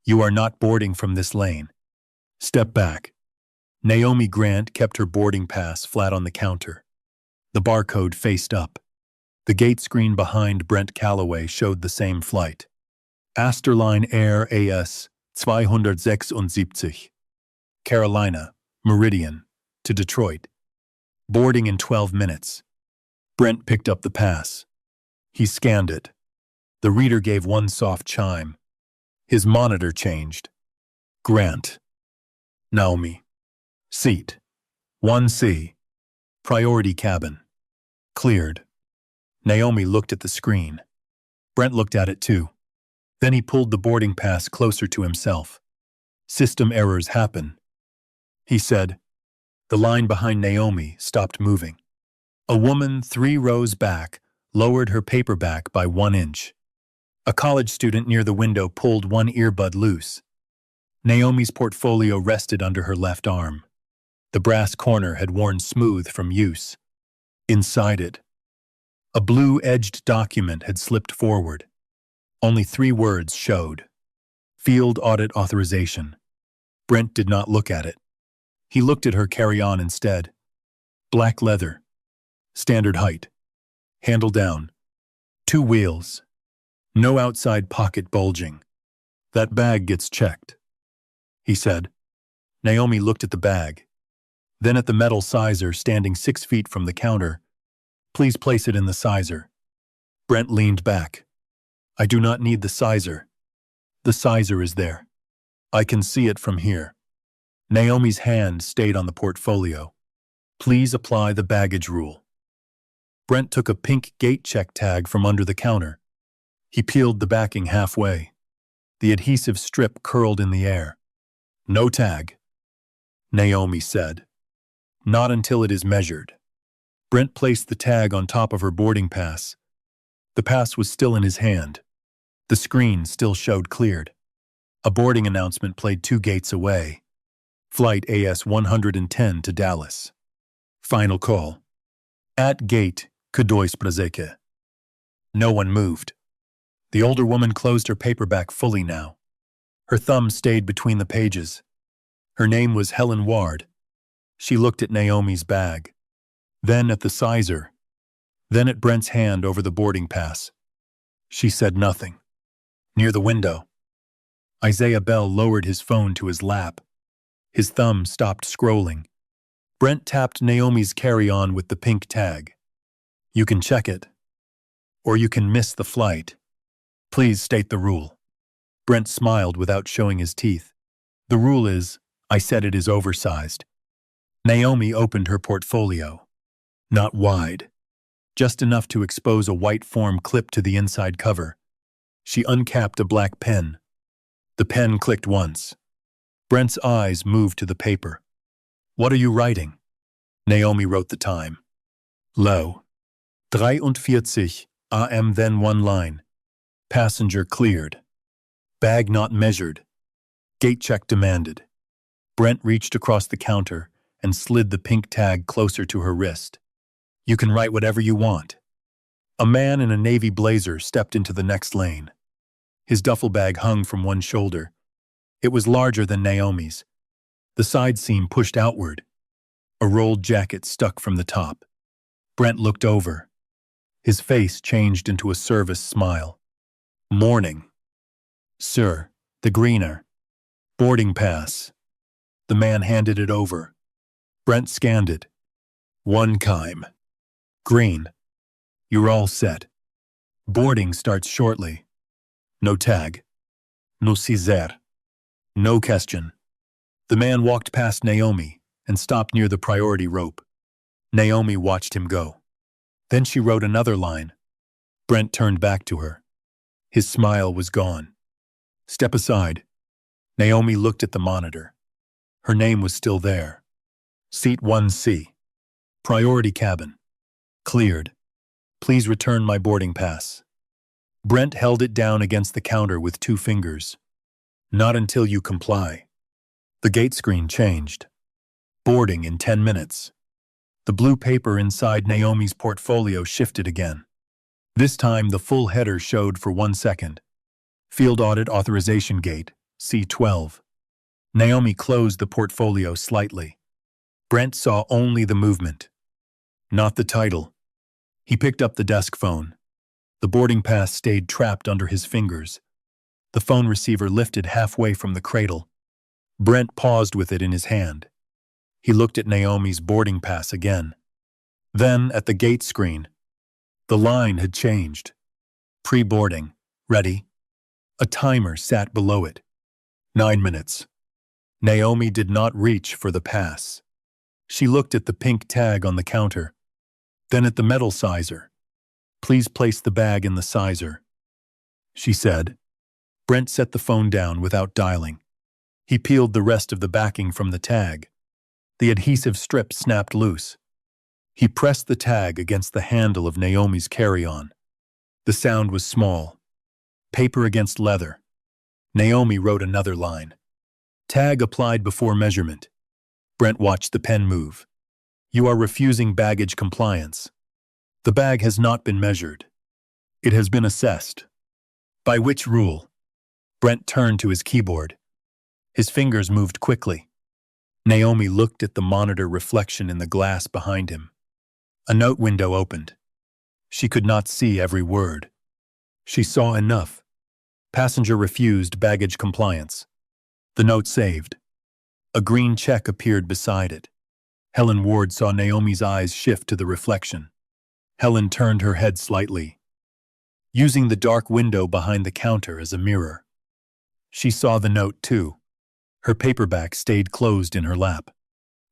You are not boarding from this lane. Step back. Naomi Grant kept her boarding pass flat on the counter. The barcode faced up. The gate screen behind Brent Calloway showed the same flight. Asterline Air AS 276. Carolina, Meridian, to Detroit. Boarding in 12 minutes. Brent picked up the pass. He scanned it. The reader gave one soft chime. His monitor changed. Grant. Naomi. Seat. 1C. Priority cabin. Cleared. Naomi looked at the screen. Brent looked at it too. Then he pulled the boarding pass closer to himself. System errors happen, he said. The line behind Naomi stopped moving. A woman 3 rows back lowered her paperback by 1 inch. A college student near the window pulled one earbud loose. Naomi's portfolio rested under her left arm. The brass corner had worn smooth from use. Inside it, a blue-edged document had slipped forward. Only 3 words showed. Field Audit Authorization. Brent did not look at it. He looked at her carry-on instead. Black leather. Standard height. Handle down. 2 wheels. No outside pocket bulging. That bag gets checked, he said. Naomi looked at the bag. Then at the metal sizer standing 6 feet from the counter. Please place it in the sizer. Brent leaned back. I do not need the sizer. The sizer is there. I can see it from here. Naomi's hand stayed on the portfolio. Please apply the baggage rule. Brent took a pink gate check tag from under the counter. He peeled the backing halfway. The adhesive strip curled in the air. No tag, Naomi said. Not until it is measured. Brent placed the tag on top of her boarding pass. The pass was still in his hand. The screen still showed cleared. A boarding announcement played 2 gates away. Flight AS-110 to Dallas. Final call. At gate, Kudoisprezeke. No one moved. The older woman closed her paperback fully now. Her thumb stayed between the pages. Her name was Helen Ward. She looked at Naomi's bag. Then at the sizer. Then at Brent's hand over the boarding pass. She said nothing. Near the window, Isaiah Bell lowered his phone to his lap. His thumb stopped scrolling. Brent tapped Naomi's carry-on with the pink tag. You can check it. Or you can miss the flight. Please state the rule. Brent smiled without showing his teeth. The rule is, I said it is oversized. Naomi opened her portfolio. Not wide. Just enough to expose a white form clipped to the inside cover. She uncapped a black pen. The pen clicked once. Brent's eyes moved to the paper. What are you writing? Naomi wrote the time. Low. 43 AM, then 1 line. Passenger cleared. Bag not measured. Gate check demanded. Brent reached across the counter and slid the pink tag closer to her wrist. You can write whatever you want. A man in a navy blazer stepped into the next lane. His duffel bag hung from one shoulder. It was larger than Naomi's. The side seam pushed outward. A rolled jacket stuck from the top. Brent looked over. His face changed into a service smile. Morning. Sir, the greener. Boarding pass. The man handed it over. Brent scanned it. 1 kime. Green. You're all set. Boarding starts shortly. No tag. No Cesar. No question. The man walked past Naomi and stopped near the priority rope. Naomi watched him go. Then she wrote another line. Brent turned back to her. His smile was gone. Step aside. Naomi looked at the monitor. Her name was still there. Seat 1C. Priority cabin. Cleared. Please return my boarding pass. Brent held it down against the counter with 2 fingers. Not until you comply. The gate screen changed. Boarding in 10 minutes. The blue paper inside Naomi's portfolio shifted again. This time the full header showed for 1 second. Field Audit Authorization Gate, C12. Naomi closed the portfolio slightly. Brent saw only the movement, not the title. He picked up the desk phone. The boarding pass stayed trapped under his fingers. The phone receiver lifted halfway from the cradle. Brent paused with it in his hand. He looked at Naomi's boarding pass again. Then at the gate screen. The line had changed. Pre-boarding. Ready. A timer sat below it. 9 minutes. Naomi did not reach for the pass. She looked at the pink tag on the counter, then at the metal sizer. Please place the bag in the sizer, she said. Brent set the phone down without dialing. He peeled the rest of the backing from the tag. The adhesive strip snapped loose. He pressed the tag against the handle of Naomi's carry-on. The sound was small. Paper against leather. Naomi wrote another line. Tag applied before measurement. Brent watched the pen move. You are refusing baggage compliance. The bag has not been measured. It has been assessed. By which rule? Brent turned to his keyboard. His fingers moved quickly. Naomi looked at the monitor reflection in the glass behind him. A note window opened. She could not see every word. She saw enough. Passenger refused baggage compliance. The note saved. A green check appeared beside it. Helen Ward saw Naomi's eyes shift to the reflection. Helen turned her head slightly, using the dark window behind the counter as a mirror. She saw the note too. Her paperback stayed closed in her lap.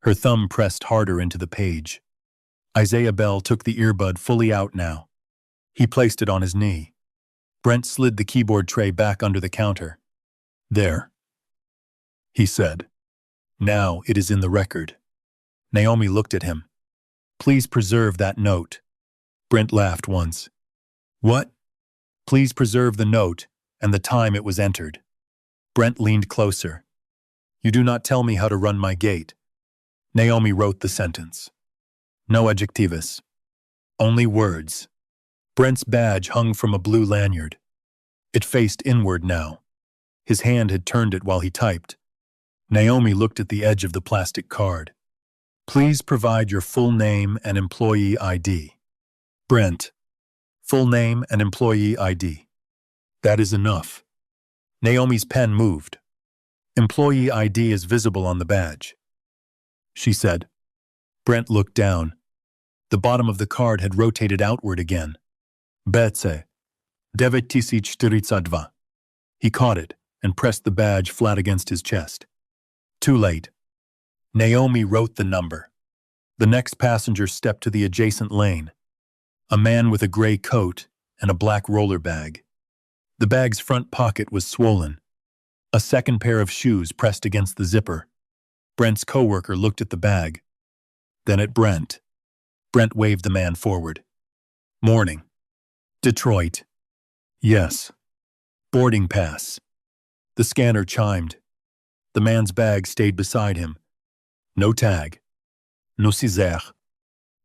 Her thumb pressed harder into the page. Isaiah Bell took the earbud fully out now. He placed it on his knee. Brent slid the keyboard tray back under the counter. There, he said. Now it is in the record. Naomi looked at him. Please preserve that note. Brent laughed once. What? Please preserve the note and the time it was entered. Brent leaned closer. You do not tell me how to run my gate. Naomi wrote the sentence. No adjectives. Only words. Brent's badge hung from a blue lanyard. It faced inward now. His hand had turned it while he typed. Naomi looked at the edge of the plastic card. Please provide your full name and employee ID. Brent. Full name and employee ID. That is enough. Naomi's pen moved. Employee ID is visible on the badge, she said. Brent looked down. The bottom of the card had rotated outward again. Bece. 9042. He caught it and pressed the badge flat against his chest. Too late. Naomi wrote the number. The next passenger stepped to the adjacent lane. A man with a gray coat and a black roller bag. The bag's front pocket was swollen. A second pair of shoes pressed against the zipper. Brent's coworker looked at the bag, then at Brent. Brent waved the man forward. Morning. Detroit. Yes. Boarding pass. The scanner chimed. The man's bag stayed beside him. No tag. No Césaire.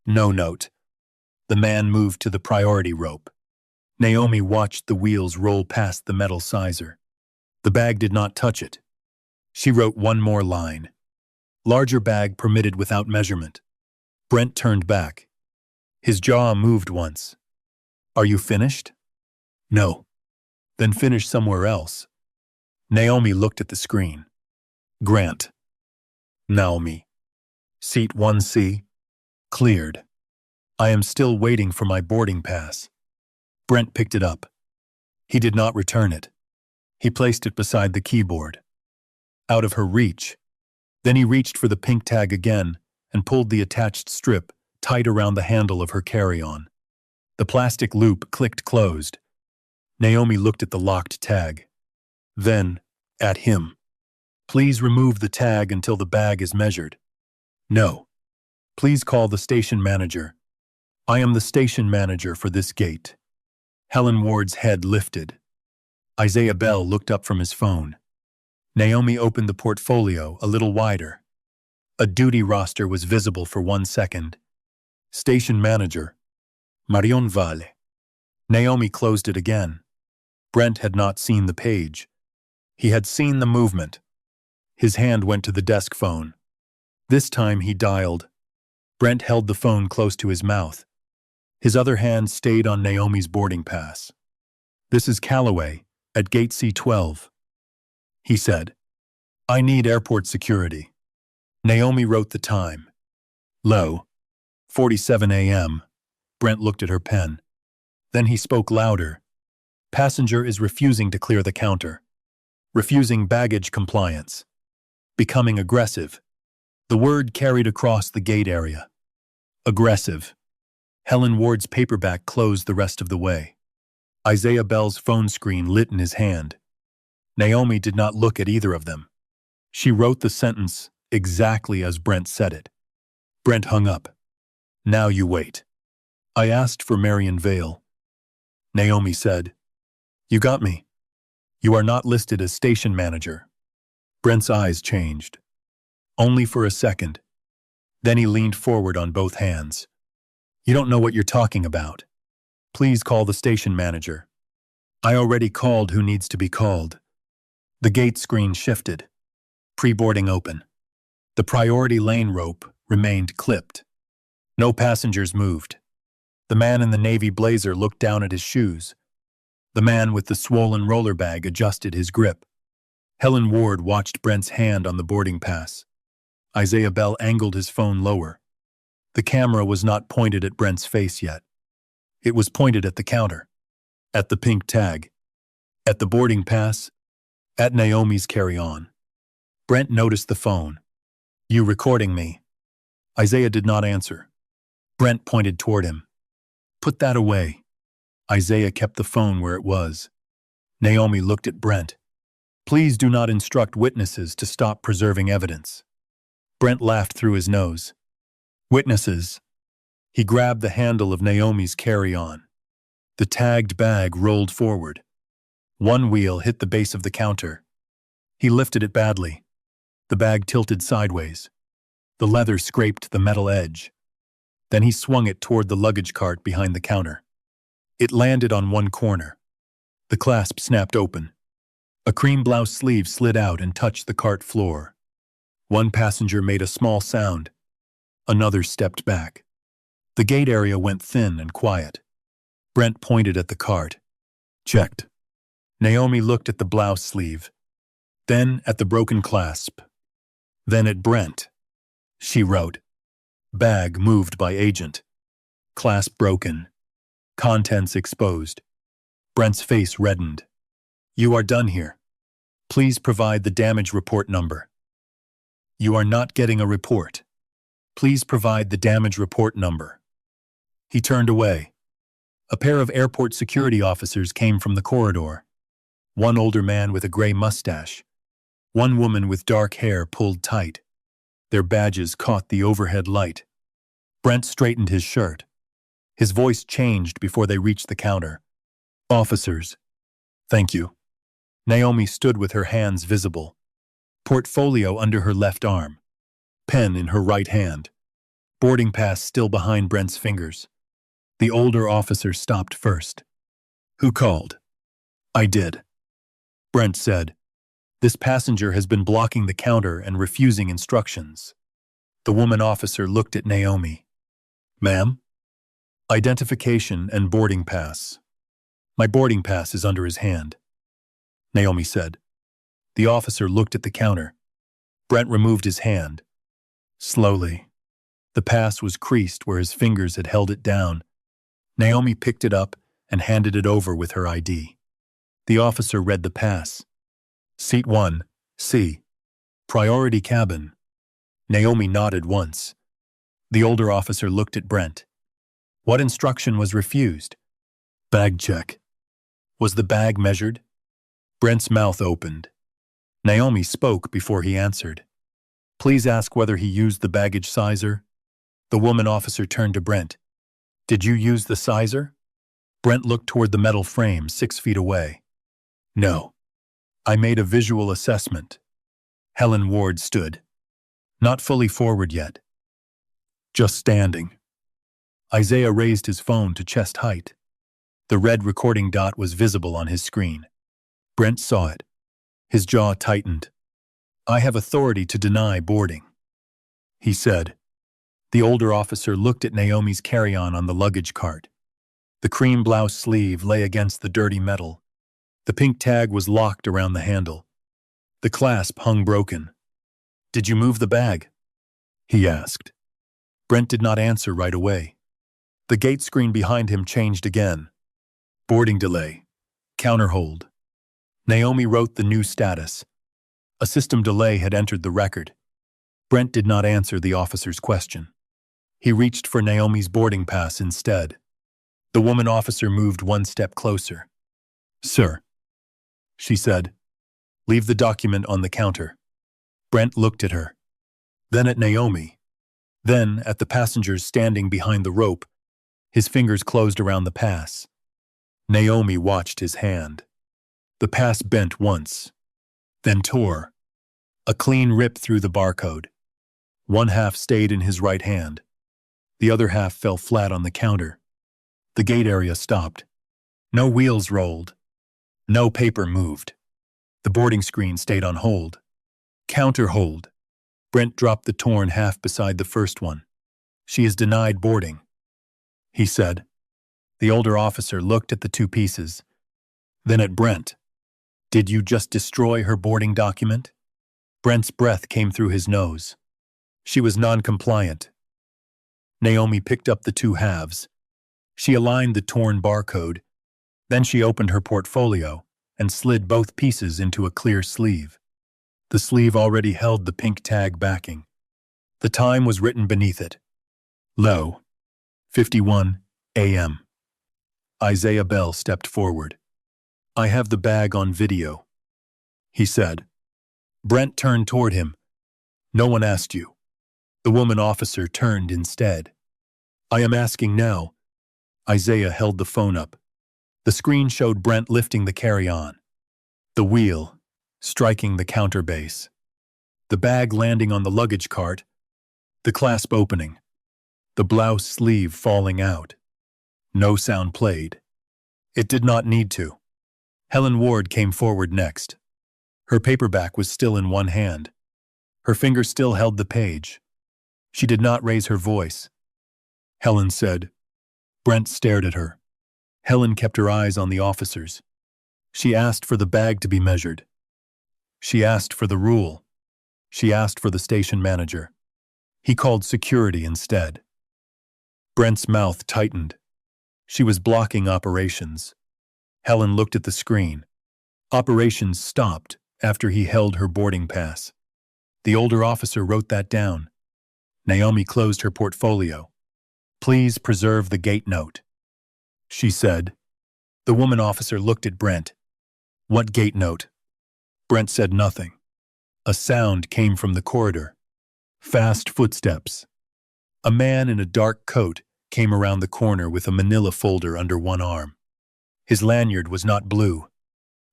No note. The man moved to the priority rope. Naomi watched the wheels roll past the metal sizer. The bag did not touch it. She wrote one more line. Larger bag permitted without measurement. Brent turned back. His jaw moved once. Are you finished? No. Then finish somewhere else. Naomi looked at the screen. Grant. Naomi. Seat 1C. Cleared. I am still waiting for my boarding pass. Brent picked it up. He did not return it. He placed it beside the keyboard. Out of her reach. Then he reached for the pink tag again and pulled the attached strip tight around the handle of her carry-on. The plastic loop clicked closed. Naomi looked at the locked tag. Then, at him. Please remove the tag until the bag is measured. No. Please call the station manager. I am the station manager for this gate. Helen Ward's head lifted. Isaiah Bell looked up from his phone. Naomi opened the portfolio a little wider. A duty roster was visible for 1 second. Station manager. Marion Valle. Naomi closed it again. Brent had not seen the page. He had seen the movement. His hand went to the desk phone. This time he dialed. Brent held the phone close to his mouth. His other hand stayed on Naomi's boarding pass. "This is Calloway, at Gate C12. He said. "I need airport security." Naomi wrote the time. Low. 47 a.m. Brent looked at her pen. Then he spoke louder. "Passenger is refusing to clear the counter. Refusing baggage compliance. Becoming aggressive." The word carried across the gate area. Aggressive. Helen Ward's paperback closed the rest of the way. Isaiah Bell's phone screen lit in his hand. Naomi did not look at either of them. She wrote the sentence exactly as Brent said it. Brent hung up. "Now you wait. I asked for Marion Vale." Naomi said, "You got me. You are not listed as station manager." Brent's eyes changed. Only for a second. Then he leaned forward on both hands. "You don't know what you're talking about. Please call the station manager." "I already called who needs to be called." The gate screen shifted. Pre-boarding open. The priority lane rope remained clipped. No passengers moved. The man in the navy blazer looked down at his shoes. The man with the swollen roller bag adjusted his grip. Helen Ward watched Brent's hand on the boarding pass. Isaiah Bell angled his phone lower. The camera was not pointed at Brent's face yet. It was pointed at the counter, at the pink tag, at the boarding pass, at Naomi's carry-on. Brent noticed the phone. "You recording me?" Isaiah did not answer. Brent pointed toward him. "Put that away." Isaiah kept the phone where it was. Naomi looked at Brent. "Please do not instruct witnesses to stop preserving evidence." Brent laughed through his nose. "Witnesses." He grabbed the handle of Naomi's carry-on. The tagged bag rolled forward. One wheel hit the base of the counter. He lifted it badly. The bag tilted sideways. The leather scraped the metal edge. Then he swung it toward the luggage cart behind the counter. It landed on one corner. The clasp snapped open. A cream blouse sleeve slid out and touched the cart floor. One passenger made a small sound. Another stepped back. The gate area went thin and quiet. Brent pointed at the cart. "Checked." Naomi looked at the blouse sleeve, then at the broken clasp, then at Brent. She wrote, "Bag moved by agent. Clasp broken. Contents exposed." Brent's face reddened. "You are done here. Please provide the damage report number." "You are not getting a report. Please provide the damage report number." He turned away. A pair of airport security officers came from the corridor. One older man with a gray mustache. One woman with dark hair pulled tight. Their badges caught the overhead light. Brent straightened his shirt. His voice changed before they reached the counter. "Officers." "Thank you." Naomi stood with her hands visible. Portfolio under her left arm. Pen in her right hand. Boarding pass still behind Brent's fingers. The older officer stopped first. "Who called?" "I did." Brent said, "This passenger has been blocking the counter and refusing instructions." The woman officer looked at Naomi. "Ma'am?" "Identification and boarding pass." "My boarding pass is under his hand," Naomi said. The officer looked at the counter. Brent removed his hand. Slowly. The pass was creased where his fingers had held it down. Naomi picked it up and handed it over with her ID. The officer read the pass. "Seat 1, C. Priority cabin." Naomi nodded once. The older officer looked at Brent. "What instruction was refused?" "Bag check." "Was the bag measured?" Brent's mouth opened. Naomi spoke before he answered. "Please ask whether he used the baggage sizer." The woman officer turned to Brent. "Did you use the sizer?" Brent looked toward the metal frame 6 feet away. "No. I made a visual assessment." Helen Ward stood. Not fully forward yet. Just standing. Isaiah raised his phone to chest height. The red recording dot was visible on his screen. Brent saw it. His jaw tightened. "I have authority to deny boarding," he said. The older officer looked at Naomi's carry-on on the luggage cart. The cream blouse sleeve lay against the dirty metal. The pink tag was locked around the handle. The clasp hung broken. "Did you move the bag?" he asked. Brent did not answer right away. The gate screen behind him changed again. Boarding delay. Counterhold. Naomi wrote the new status. A system delay had entered the record. Brent did not answer the officer's question. He reached for Naomi's boarding pass instead. The woman officer moved one step closer. "Sir," she said, "leave the document on the counter." Brent looked at her, then at Naomi, then at the passengers standing behind the rope. His fingers closed around the pass. Naomi watched his hand. The pass bent once, then tore. A clean rip through the barcode. One half stayed in his right hand. The other half fell flat on the counter. The gate area stopped. No wheels rolled. No paper moved. The boarding screen stayed on hold. Counter hold. Brent dropped the torn half beside the first one. "She is denied boarding," he said. The older officer looked at the two pieces, then at Brent. "Did you just destroy her boarding document?" Brent's breath came through his nose. "She was non-compliant." Naomi picked up the two halves. She aligned the torn barcode. Then she opened her portfolio and slid both pieces into a clear sleeve. The sleeve already held the pink tag backing. The time was written beneath it. Low. 51 a.m. Isaiah Bell stepped forward. "I have the bag on video," he said. Brent turned toward him. "No one asked you." The woman officer turned instead. "I am asking now." Isaiah held the phone up. The screen showed Brent lifting the carry-on. The wheel, striking the counter base. The bag landing on the luggage cart. The clasp opening. The blouse sleeve falling out. No sound played. It did not need to. Helen Ward came forward next. Her paperback was still in one hand. Her finger still held the page. She did not raise her voice. Helen said. Brent stared at her. Helen kept her eyes on the officers. She asked for the bag to be measured. She asked for the rule. She asked for the station manager. He called security instead. Brent's mouth tightened. She was blocking operations. Helen looked at the screen. Operations stopped after he held her boarding pass. The older officer wrote that down. Naomi closed her portfolio. "Please preserve the gate note," she said. The woman officer looked at Brent. "What gate note?" Brent said nothing. A sound came from the corridor. Fast footsteps. A man in a dark coat came around the corner with a manila folder under one arm. His lanyard was not blue.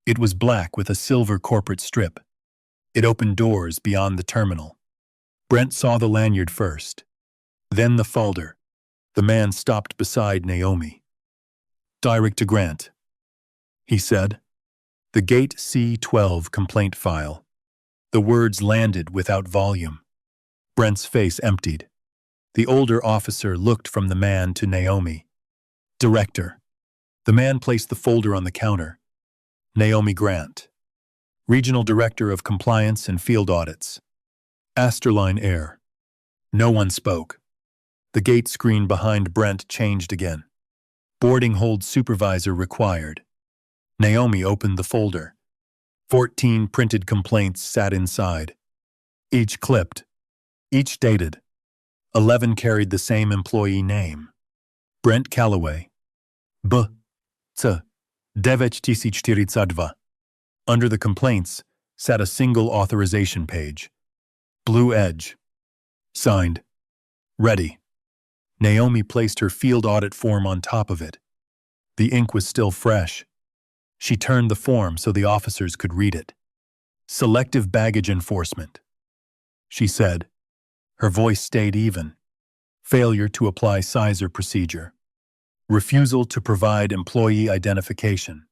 It was black with a silver corporate strip. It opened doors beyond the terminal. Brent saw the lanyard first, then the folder. The man stopped beside Naomi. "Direct to Grant," he said. "The Gate C-12 complaint file." The words landed without volume. Brent's face emptied. The older officer looked from the man to Naomi. "Director." The man placed the folder on the counter. "Naomi Grant, Regional Director of Compliance and Field Audits." Asterline air. No one spoke. The gate screen behind Brent changed again. "Boarding hold supervisor required." Naomi opened the folder. 14 printed complaints sat inside. Each clipped. Each dated. 11 carried the same employee name. Brent Calloway. B.T. 9042. Under the complaints sat a single authorization page. Blue edge. Signed. Ready. Naomi placed her field audit form on top of it. The ink was still fresh. She turned the form so the officers could read it. "Selective baggage enforcement," she said. Her voice stayed even. "Failure to apply sizer procedure. Refusal to provide employee identification.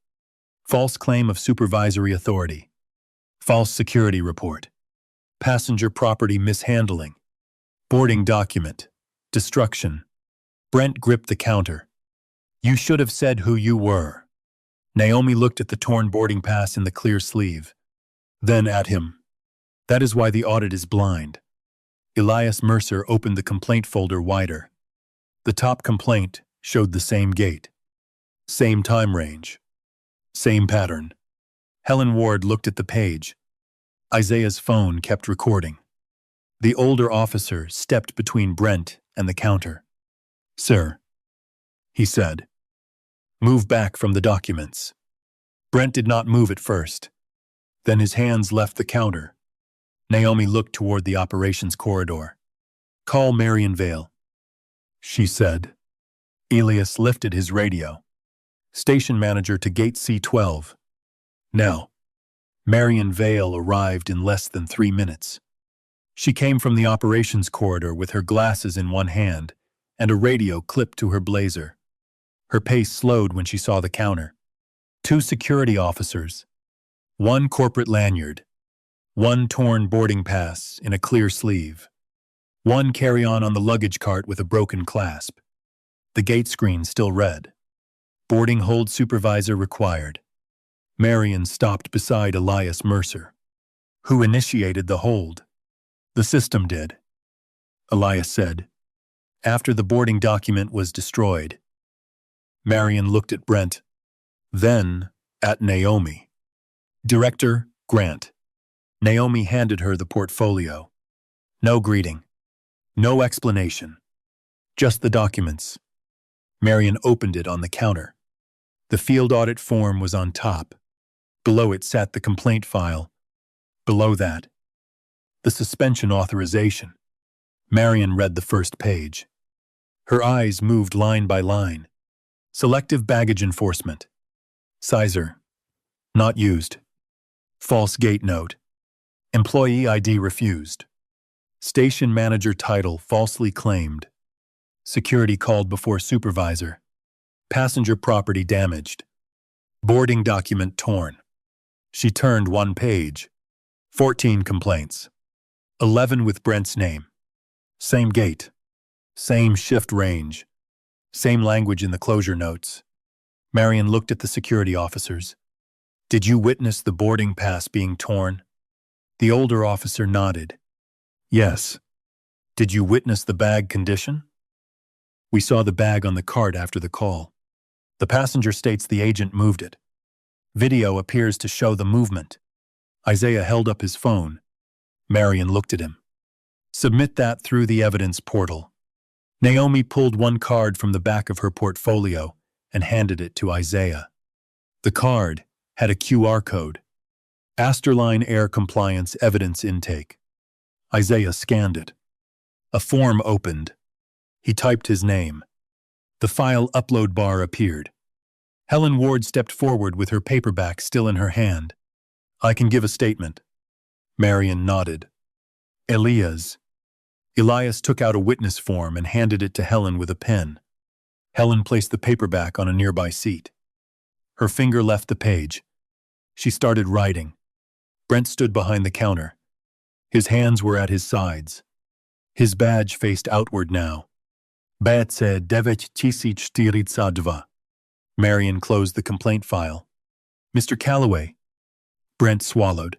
False claim of supervisory authority. False security report. Passenger property mishandling. Boarding document. Destruction. Brent gripped the counter. You should have said who you were. Naomi looked at the torn boarding pass in the clear sleeve. Then at him. That is why the audit is blind. Elias Mercer opened the complaint folder wider. The top complaint showed the same gate. Same time range. Same pattern. Helen Ward looked at the page. Isaiah's phone kept recording. The older officer stepped between Brent and the counter. Sir, he said, move back from the documents. Brent did not move at first. Then his hands left the counter. Naomi looked toward the operations corridor. Call Marion Vale, she said. Elias lifted his radio. Station manager to gate C12. Now. Marion Vale arrived in less than 3 minutes. She came from the operations corridor with her glasses in one hand and a radio clipped to her blazer. Her pace slowed when she saw the counter. 2 security officers. 1 corporate lanyard. 1 torn boarding pass in a clear sleeve. 1 carry-on on the luggage cart with a broken clasp. The gate screen still read. Boarding hold supervisor required. Marion stopped beside Elias Mercer. Who initiated the hold? The system did, Elias said, after the boarding document was destroyed. Marion looked at Brent, then at Naomi. Director, Grant. Naomi handed her the portfolio. No greeting. No explanation. Just the documents. Marion opened it on the counter. The field audit form was on top. Below it sat the complaint file. Below that, the suspension authorization. Marion read the first page. Her eyes moved line by line. Selective baggage enforcement. Sizer. Not used. False gate note. Employee ID refused. Station manager title falsely claimed. Security called before supervisor. Passenger property damaged. Boarding document torn. She turned 1 page. 14 complaints. 11 with Brent's name. Same gate. Same shift range. Same language in the closure notes. Marion looked at the security officers. Did you witness the boarding pass being torn? The older officer nodded. Yes. Did you witness the bag condition? We saw the bag on the cart after the call. The passenger states the agent moved it. Video appears to show the movement. Isaiah held up his phone. Marion looked at him. Submit that through the evidence portal. Naomi pulled 1 card from the back of her portfolio and handed it to Isaiah. The card had a QR code. Asterline Air Compliance Evidence Intake. Isaiah scanned it. A form opened. He typed his name. The file upload bar appeared. Helen Ward stepped forward with her paperback still in her hand. I can give a statement. Marion nodded. Elias took out a witness form and handed it to Helen with a pen. Helen placed the paperback on a nearby seat. Her finger left the page. She started writing. Brent stood behind the counter. His hands were at his sides. His badge faced outward now. Bajce 9042. Marion closed the complaint file. Mr. Calloway. Brent swallowed.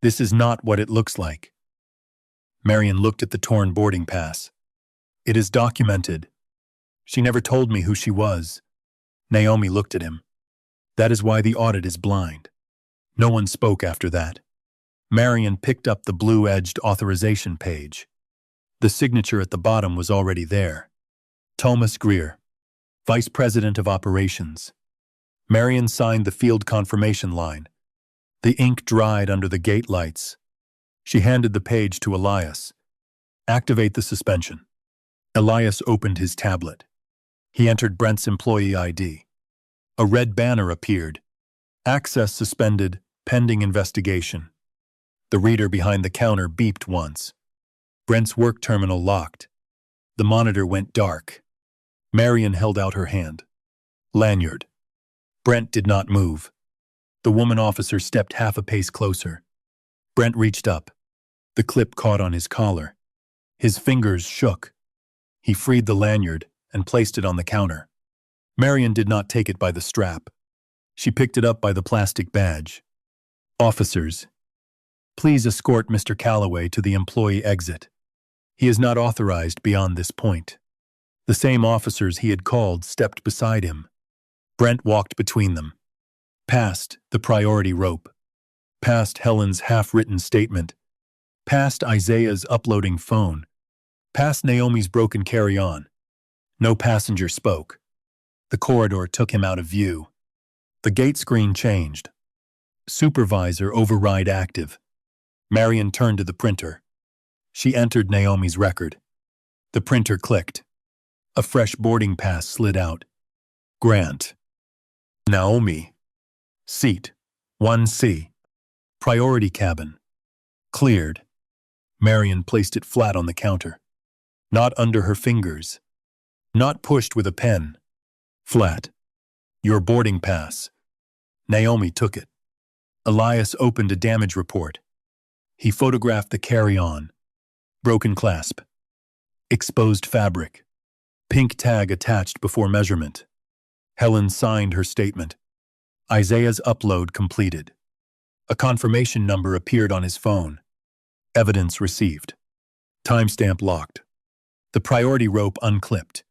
This is not what it looks like. Marion looked at the torn boarding pass. It is documented. She never told me who she was. Naomi looked at him. That is why the audit is blind. No one spoke after that. Marion picked up the blue-edged authorization page. The signature at the bottom was already there. Thomas Greer, Vice President of Operations. Marion signed the field confirmation line. The ink dried under the gate lights. She handed the page to Elias. Activate the suspension. Elias opened his tablet. He entered Brent's employee ID. A red banner appeared. Access suspended, pending investigation. The reader behind the counter beeped once. Brent's work terminal locked. The monitor went dark. Marion held out her hand. Lanyard. Brent did not move. The woman officer stepped half a pace closer. Brent reached up. The clip caught on his collar. His fingers shook. He freed the lanyard and placed it on the counter. Marion did not take it by the strap. She picked it up by the plastic badge. "Officers, please escort Mr. Calloway to the employee exit. He is not authorized beyond this point." The same officers he had called stepped beside him. Brent walked between them. Past the priority rope. Past Helen's half-written statement. Past Isaiah's uploading phone. Past Naomi's broken carry-on. No passenger spoke. The corridor took him out of view. The gate screen changed. Supervisor override active. Marion turned to the printer. She entered Naomi's record. The printer clicked. A fresh boarding pass slid out. Grant. Naomi. Seat 1C. Priority cabin. Cleared. Marion placed it flat on the counter. Not under her fingers. Not pushed with a pen. Flat. "Your boarding pass." Naomi took it. Elias opened a damage report. He photographed the carry-on. Broken clasp. Exposed fabric. Pink tag attached before measurement. Helen signed her statement. Isaiah's upload completed. A confirmation number appeared on his phone. Evidence received. Timestamp locked. The priority rope unclipped.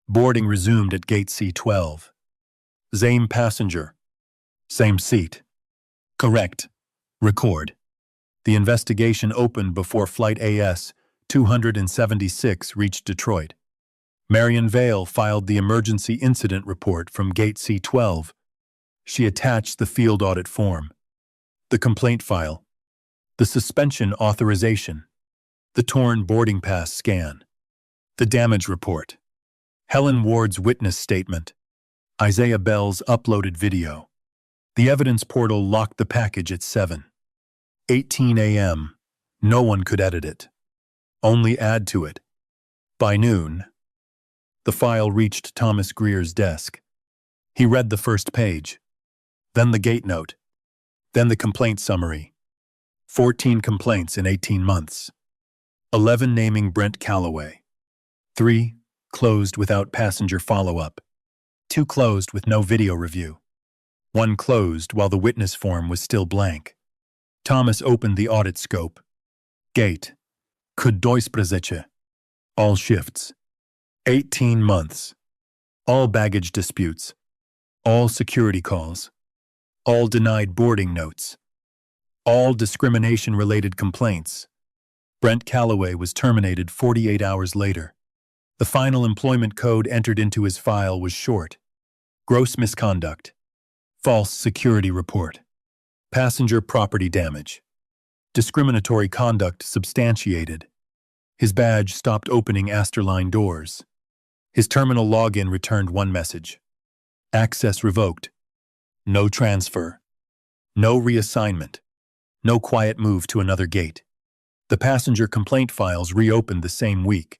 Boarding resumed at gate C12. Same passenger. Same seat. Correct. Record. The investigation opened before Flight AS 276 reached Detroit. Marion Vale filed the emergency incident report from gate C12. She attached the field audit form. The complaint file. The suspension authorization. The torn boarding pass scan. The damage report. Helen Ward's witness statement. Isaiah Bell's uploaded video. The evidence portal locked the package at 7:18 a.m. No one could edit it. Only add to it. By noon, the file reached Thomas Greer's desk. He read the first page, then the gate note, then the complaint summary. 14 complaints in 18 months. 11 naming Brent Calloway. 3 closed without passenger follow-up. 2 closed with no video review. 1 closed while the witness form was still blank. Thomas opened the audit scope. Gate. Kudojsprezeche. All shifts. 18 months. All baggage disputes. All security calls. All denied boarding notes. All discrimination-related complaints. Brent Calloway was terminated 48 hours later. The final employment code entered into his file was short. Gross misconduct. False security report. Passenger property damage. Discriminatory conduct substantiated. His badge stopped opening Asterline doors. His terminal login returned one message. Access revoked. No transfer. No reassignment. No quiet move to another gate. The passenger complaint files reopened the same week.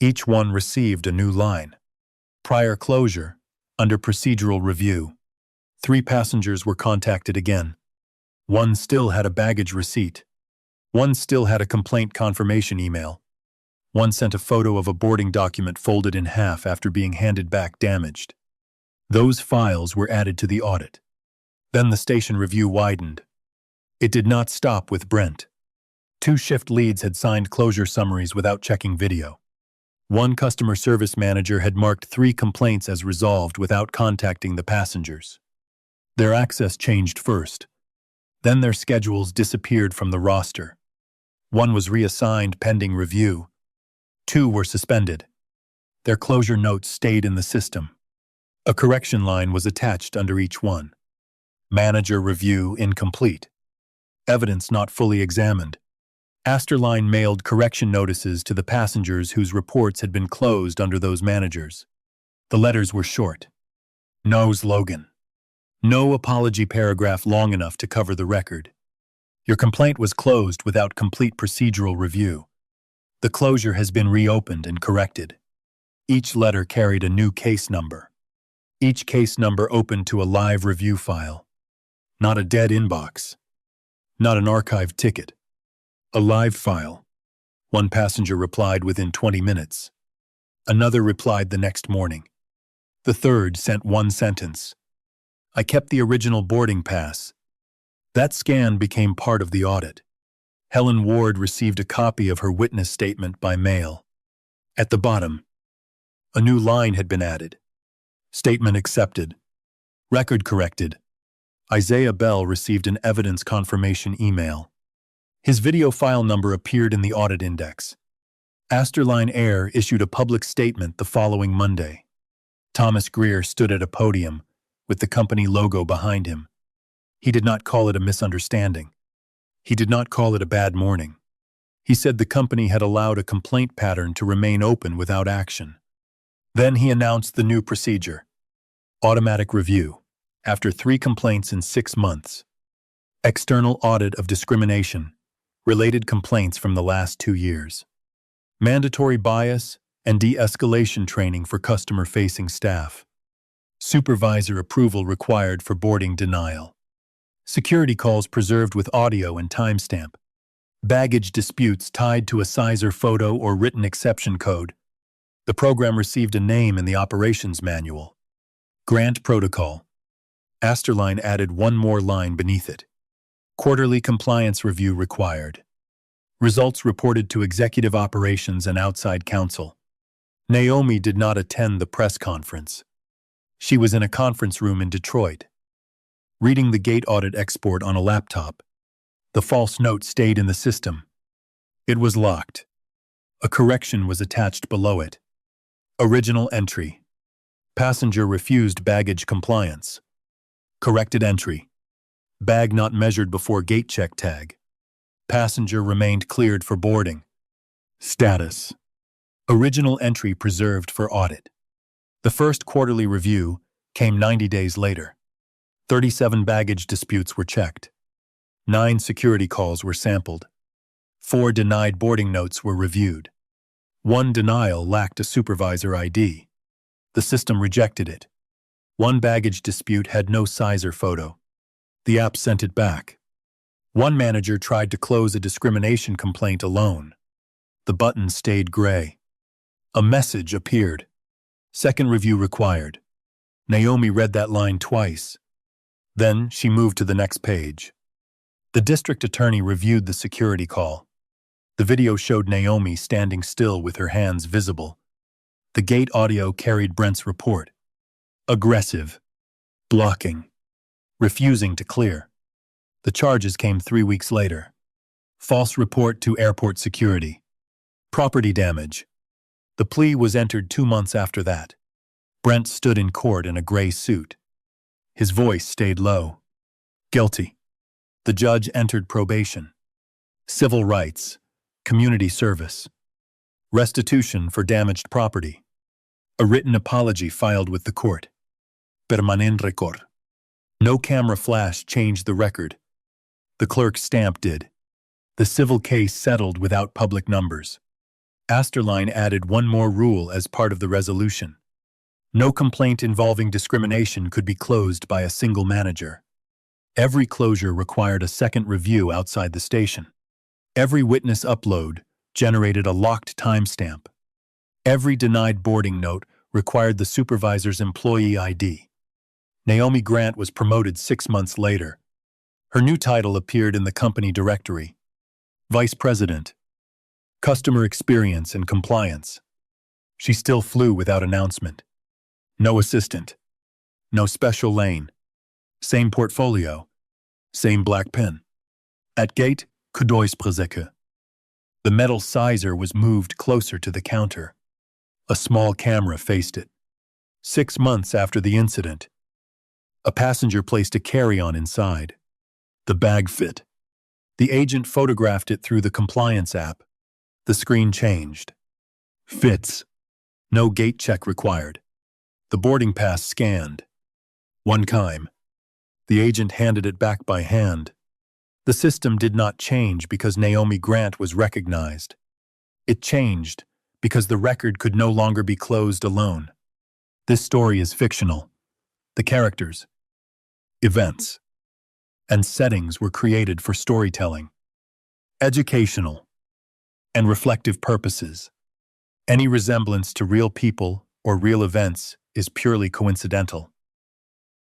Each one received a new line. Prior closure, under procedural review. 3 passengers were contacted again. 1 still had a baggage receipt. 1 still had a complaint confirmation email. 1 sent a photo of a boarding document folded in half after being handed back damaged. Those files were added to the audit. Then the station review widened. It did not stop with Brent. 2 shift leads had signed closure summaries without checking video. 1 customer service manager had marked 3 complaints as resolved without contacting the passengers. Their access changed first. Then their schedules disappeared from the roster. 1 was reassigned pending review. 2 were suspended. Their closure notes stayed in the system. A correction line was attached under each one. Manager review incomplete. Evidence not fully examined. Asterline mailed correction notices to the passengers whose reports had been closed under those managers. The letters were short. No slogan. No apology paragraph long enough to cover the record. Your complaint was closed without complete procedural review. The closure has been reopened and corrected. Each letter carried a new case number. Each case number opened to a live review file. Not a dead inbox. Not an archived ticket. A live file. One passenger replied within 20 minutes. Another replied the next morning. The third sent one sentence. I kept the original boarding pass. That scan became part of the audit. Helen Ward received a copy of her witness statement by mail. At the bottom, a new line had been added. Statement accepted. Record corrected. Isaiah Bell received an evidence confirmation email. His video file number appeared in the audit index. Asterline Air issued a public statement the following Monday. Thomas Greer stood at a podium with the company logo behind him. He did not call it a misunderstanding. He did not call it a bad morning. He said the company had allowed a complaint pattern to remain open without action. Then he announced the new procedure. Automatic review. After 3 complaints in 6 months. External audit of discrimination. Related complaints from the last 2 years. Mandatory bias and de-escalation training for customer-facing staff. Supervisor approval required for boarding denial. Security calls preserved with audio and timestamp. Baggage disputes tied to a sizer photo or written exception code. The program received a name in the operations manual. Grant Protocol. Asterline added one more line beneath it. Quarterly compliance review required. Results reported to executive operations and outside counsel. Naomi did not attend the press conference. She was in a conference room in Detroit, reading the gate audit export on a laptop. The false note stayed in the system. It was locked. A correction was attached below it. Original entry. Passenger refused baggage compliance. Corrected entry. Bag not measured before gate check tag. Passenger remained cleared for boarding. Status. Original entry preserved for audit. The first quarterly review came 90 days later. 37 baggage disputes were checked. 9 security calls were sampled. 4 denied boarding notes were reviewed. 1 denial lacked a supervisor ID. The system rejected it. 1 baggage dispute had no sizer photo. The app sent it back. 1 manager tried to close a discrimination complaint alone. The button stayed gray. A message appeared. Second review required. Naomi read that line twice. Then she moved to the next page. The district attorney reviewed the security call. The video showed Naomi standing still with her hands visible. The gate audio carried Brent's report. Aggressive. Blocking. Refusing to clear. The charges came 3 weeks later. False report to airport security. Property damage. The plea was entered 2 months after that. Brent stood in court in a gray suit. His voice stayed low. Guilty. The judge entered probation. Civil rights. Community service. Restitution for damaged property. A written apology filed with the court. Permanent record. No camera flash changed the record. The clerk's stamp did. The civil case settled without public numbers. Asterline added one more rule as part of the resolution. No complaint involving discrimination could be closed by a single manager. Every closure required a second review outside the station. Every witness upload generated a locked timestamp. Every denied boarding note required the supervisor's employee ID. Naomi Grant was promoted 6 months later. Her new title appeared in the company directory. Vice President. Customer Experience and Compliance. She still flew without announcement. No assistant. No special lane. Same portfolio. Same black pen. At gate, Kudois Prezeke. The metal sizer was moved closer to the counter. A small camera faced it. 6 months after the incident, a passenger placed a carry-on inside. The bag fit. The agent photographed it through the compliance app. The screen changed. Fits. No gate check required. The boarding pass scanned. 1 time. The agent handed it back by hand. The system did not change because Naomi Grant was recognized. It changed because the record could no longer be closed alone. This story is fictional. The characters. Events. and settings were created for storytelling, educational, and reflective purposes. Any resemblance to real people or real events is purely coincidental.